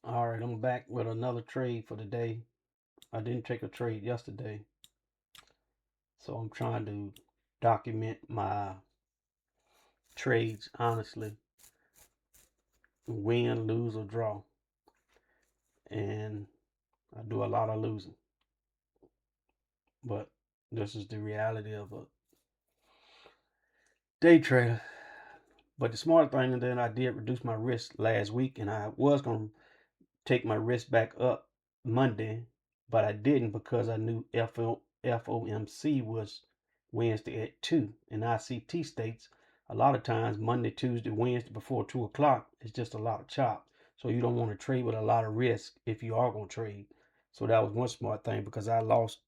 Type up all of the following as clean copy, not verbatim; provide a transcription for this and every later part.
All right, I'm back with another trade for the day. I didn't take a trade yesterday, so I'm trying to document my trades honestly, win, lose, or draw. And I do a lot of losing, but this is the reality of a day trader. But the smart thing, and then I did reduce my risk last week, and I was going to take my risk back up Monday, but I didn't because I knew FOMC was Wednesday at 2. And ICT states a lot of times Monday, Tuesday, Wednesday before 2 o'clock is just a lot of chop. So you don't want to trade with a lot of risk if you are going to trade. So that was one smart thing because I lost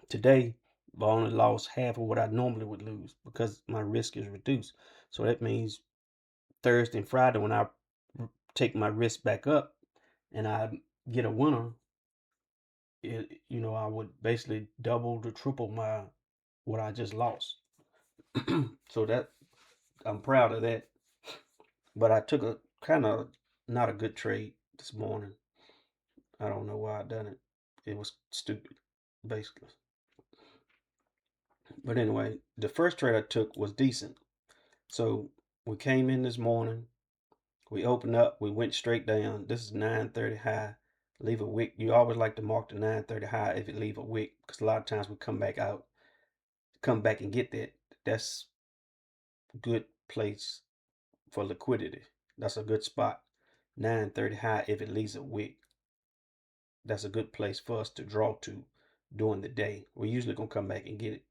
today, but I only lost half of what I normally would lose because my risk is reduced. So that means Thursday and Friday when I take my risk back up and I get a winner, I would basically double to triple my what I just lost. So that I'm proud of that. But I took a kind of not a good trade this morning. I don't know why I done it. It was stupid, basically. But anyway, the first trade I took was decent. So we came in this morning. We opened up. We went straight down. This is 9:30 high. Leave a wick. You always like to mark the 9:30 high if it leave a wick because a lot of times we come back out, come back and get that. That's a good place for liquidity. That's a good spot. 9:30 high if it leaves a wick. That's a good place for us to draw to during the day. We're usually gonna come back and get it.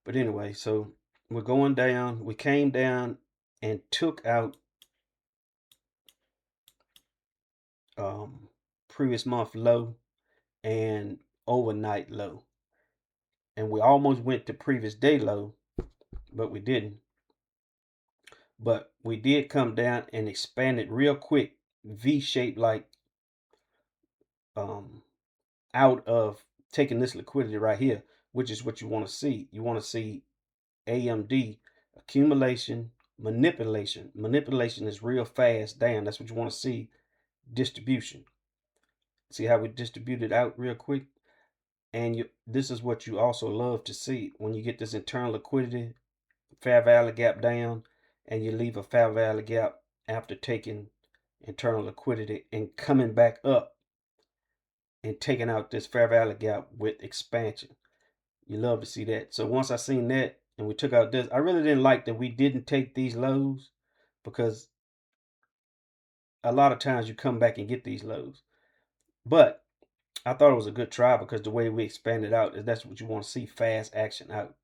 But anyway, so we're going down. We came down and took out previous month low and overnight low. And we almost went to previous day low, but we didn't. But we did come down and expand it real quick, V-shaped like um, out of taking this liquidity right here, which is what you want to see. You want to see AMD accumulation, manipulation. Manipulation is real fast down. That's what you want to see. Distribution. See how we distributed out real quick? And this is what you also love to see when you get this internal liquidity, fair value gap down, and you leave a fair value gap after taking internal liquidity and coming back up and taking out this fair value gap with expansion. You love to see that. So once I seen that and we took out this, I really didn't like that we didn't take these lows because a lot of times you come back and get these lows. But I thought it was a good try because the way we expanded out is that's what you want to see, fast action out.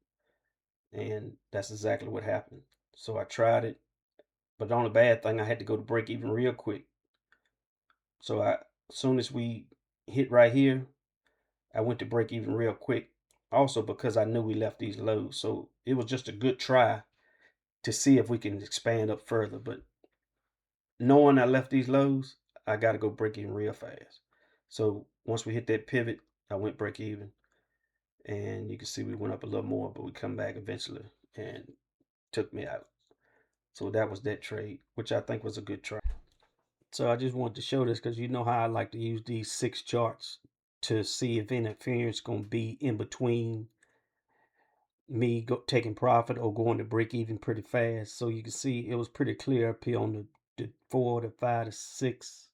And that's exactly what happened. So I tried it, but the only bad thing I had to go to break even real quick. So as soon as we hit right here, I went to break even real quick. Also because I knew we left these lows. So it was just a good try to see if we can expand up further. But knowing I left these lows, I got to go break even real fast. So once we hit that pivot, I went break even. And you can see we went up a little more, but we come back eventually and took me out. So that was that trade, which I think was a good trade. So I just wanted to show this because you know how I like to use these 6 charts to see if interference going to be in between me taking profit or going to break even pretty fast. So you can see it was pretty clear up here on the 4, the 5, the 6,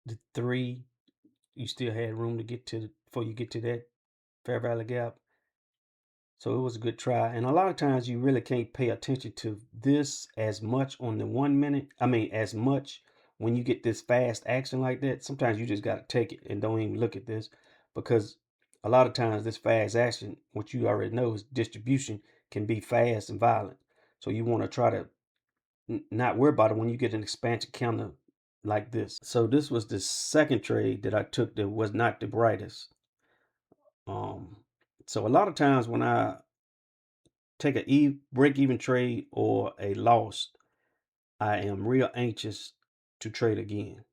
the 3. You still had room to get to before you get to that fair value gap. So it was a good try. And a lot of times you really can't pay attention to this as much on the 1 minute. I mean, as much when you get this fast action like that. Sometimes you just got to take it and don't even look at this because a lot of times this fast action, what you already know is distribution can be fast and violent. So you want to try to not worry about it when you get an expansion counter like this. So this was the second trade that I took that was not the brightest. Um, so a lot of times when I take a break even trade or a loss, I am real anxious to trade again.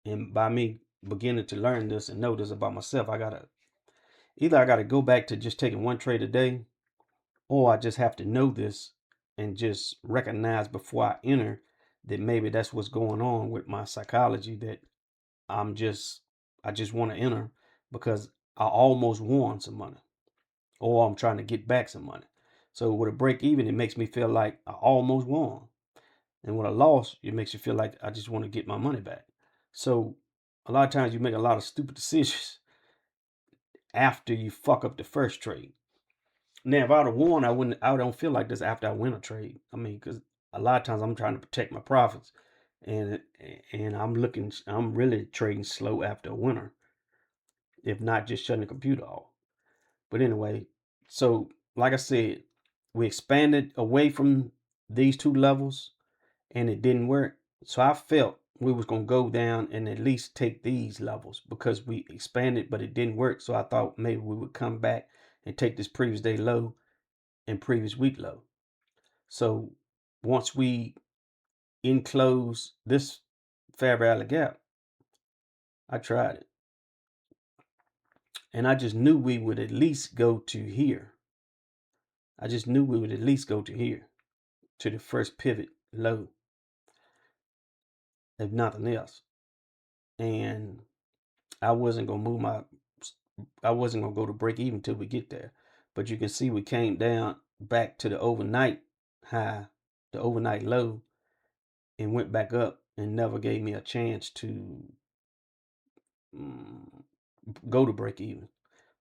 And by me beginning to learn this and know this about myself, I gotta go back to just taking one trade a day, or I just have to know this and just recognize before I enter that maybe that's what's going on with my psychology, that I just want to enter because I almost won some money, or I'm trying to get back some money. So with a break even, it makes me feel like I almost won. And with a loss, it makes you feel like I just want to get my money back. So a lot of times you make a lot of stupid decisions after you fuck up the first trade. Now, if I'd have won, I don't feel like this after I win a trade. I mean, because a lot of times I'm trying to protect my profits, and I'm really trading slow after a winner, if not just shutting the computer off. But anyway, so like I said, we expanded away from these two levels, and it didn't work. So I felt we was gonna go down and at least take these levels because we expanded, but it didn't work. So I thought maybe we would come back and take this previous day low and previous week low. So once we enclose this fair value gap, I tried it. And I just knew we would at least go to here. I just knew we would at least go to here, to the first pivot low, if nothing else. And I wasn't gonna I wasn't gonna go to break even till we get there. But you can see we came down back to the overnight high, the overnight low, and went back up and never gave me a chance to go to break even,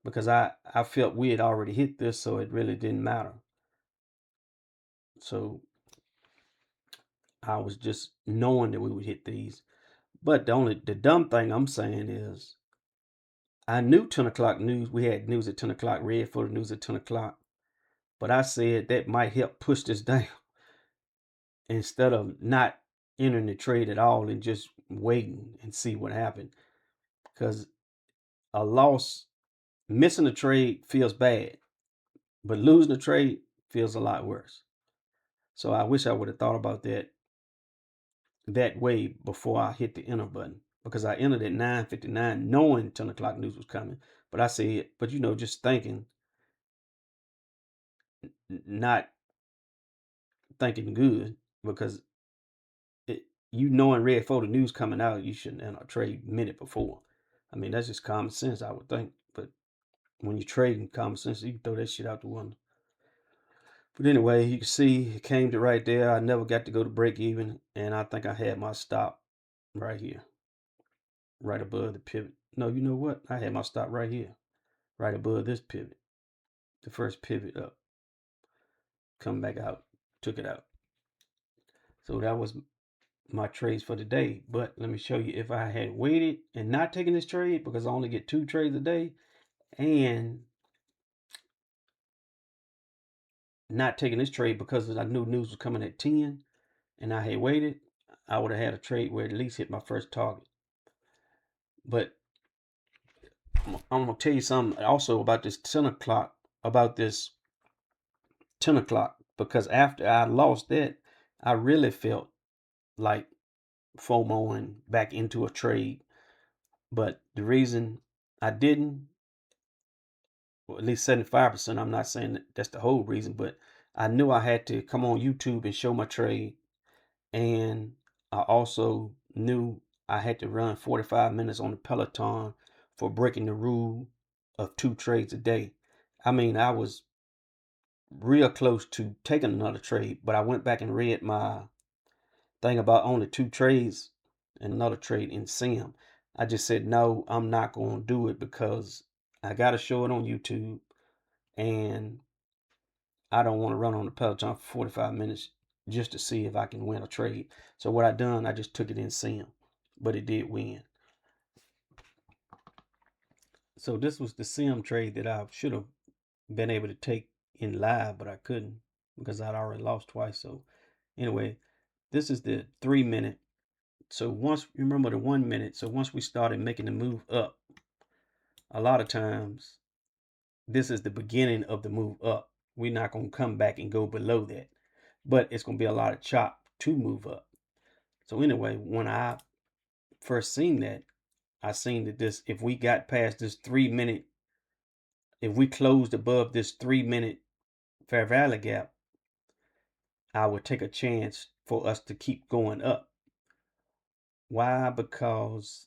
because I felt we had already hit this, so it really didn't matter. So I was just knowing that we would hit these. But the dumb thing I'm saying is I knew 10 o'clock news, we had news at 10 o'clock, red for the news at 10 o'clock. But I said that might help push this down instead of not entering the trade at all and just waiting and see what happened. Because a loss, missing a trade feels bad, but losing a trade feels a lot worse. So I wish I would have thought about that way before I hit the enter button, because I entered at 9:59 knowing 10 o'clock news was coming. But I said, but just thinking, not thinking good, because knowing red photo news coming out, you shouldn't enter a trade minute before. I mean, that's just common sense, I would think. But when you're trading, common sense, you can throw that shit out the window. But anyway, you can see it came to right there. I never got to go to break even, and I think I had my stop right here, right above the pivot. No, you know what? I had my stop right here, right above this pivot, the first pivot up. Come back out, took it out. So that was my trades for the day. But let me show you, if I had waited and not taken this trade, because I only get 2 trades a day, and not taking this trade because I knew news was coming at 10 and I had waited, I would have had a trade where at least hit my first target. But I'm gonna tell you something also about this 10 o'clock, because after I lost that, I really felt like FOMOing back into a trade. But the reason I didn't, or at least 75%, I'm not saying that that's the whole reason, but I knew I had to come on YouTube and show my trade. And I also knew I had to run 45 minutes on the Peloton for breaking the rule of 2 trades a day. I mean, I was real close to taking another trade, but I went back and read my thing about only 2 trades and another trade in Sim. I just said, no, I'm not going to do it, because I got to show it on YouTube, and I don't want to run on the Peloton for 45 minutes just to see if I can win a trade. So what I done, I just took it in Sim, but it did win. So this was the Sim trade that I should have been able to take in live, but I couldn't because I'd already lost twice. So anyway, this is the 3 minute. So once, remember the 1 minute. So once we started making the move up, a lot of times this is the beginning of the move up. We're not going to come back and go below that, but it's going to be a lot of chop to move up. So anyway, when I first seen that, I seen that if we got past this 3 minute, if we closed above this 3 minute fair value gap, I would take a chance for us to keep going up. Why? Because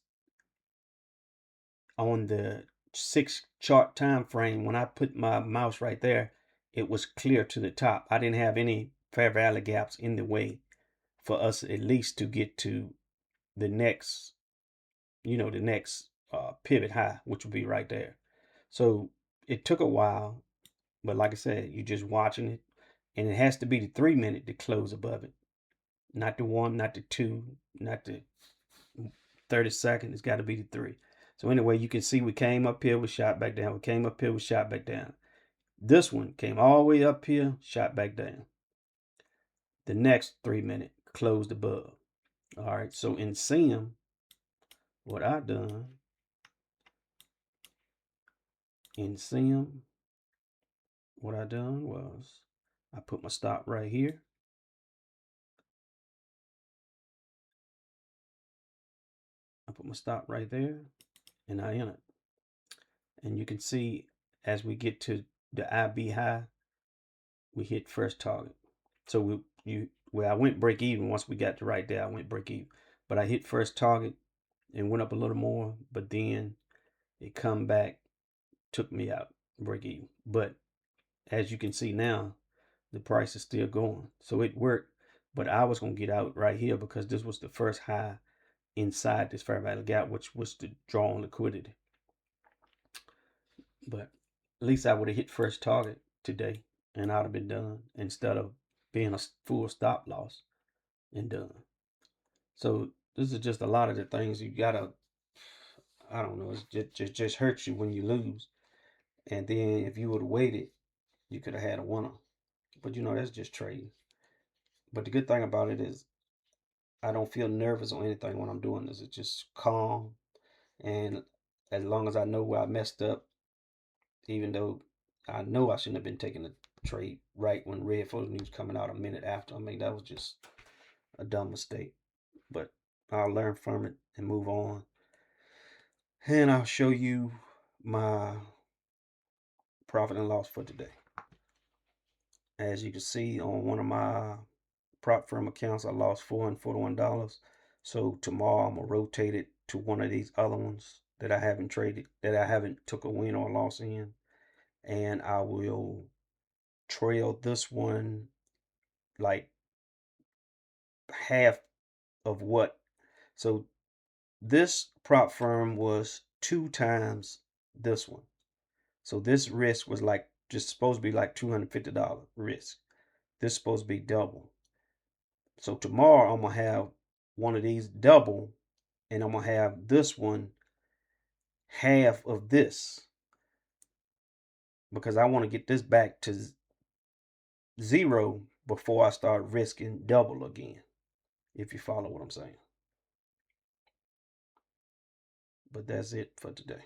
on the 6 chart time frame, when I put my mouse right there, it was clear to the top. I didn't have any fair value gaps in the way for us at least to get to the next, the next pivot high, which would be right there. So it took a while, but like I said, you're just watching it, and it has to be the 3 minute to close above it, not the 1, not the 2, not the 30 second. It's got to be the 3. So anyway, you can see we came up here, we shot back down. We came up here, we shot back down. This one came all the way up here, shot back down. The next 3 minute closed above. All right, so in SIM, what I done in SIM, what I done was I put my stop right here. I put my stop right there, and I enter. And you can see as we get to the IB high, we hit first target. So I went break even once we got to right there. I went break even, but I hit first target and went up a little more, but then it come back, took me out, break even. But as you can see now, the price is still going, so it worked. But I was gonna get out right here because this was the first high inside this fair value gap, which was to draw on liquidity. But at least I would have hit first target today, and I'd have been done instead of being a full stop loss and done. So this is just a lot of the things you gotta. I don't know. It just hurts you when you lose, and then if you would have waited, you could have had a winner. But that's just trading. But the good thing about it is I don't feel nervous or anything when I'm doing this. It's just calm, and as long as I know where I messed up, even though I know I shouldn't have been taking the trade right when Red FOMC news coming out a minute after. I mean, that was just a dumb mistake. But I'll learn from it and move on. And I'll show you my profit and loss for today. As you can see on one of my Propfirm accounts, I lost $441. So tomorrow I'm gonna rotate it to one of these other ones that I haven't traded, that I haven't took a win or a loss in, and I will trail this one like half of what. So this Propfirm was 2 times this one. So this risk was like just supposed to be like $250 risk. This is supposed to be double. So tomorrow I'm gonna have one of these double, and I'm gonna have this one half of this, because I want to get this back to 0 before I start risking double again, if you follow what I'm saying. But that's it for today.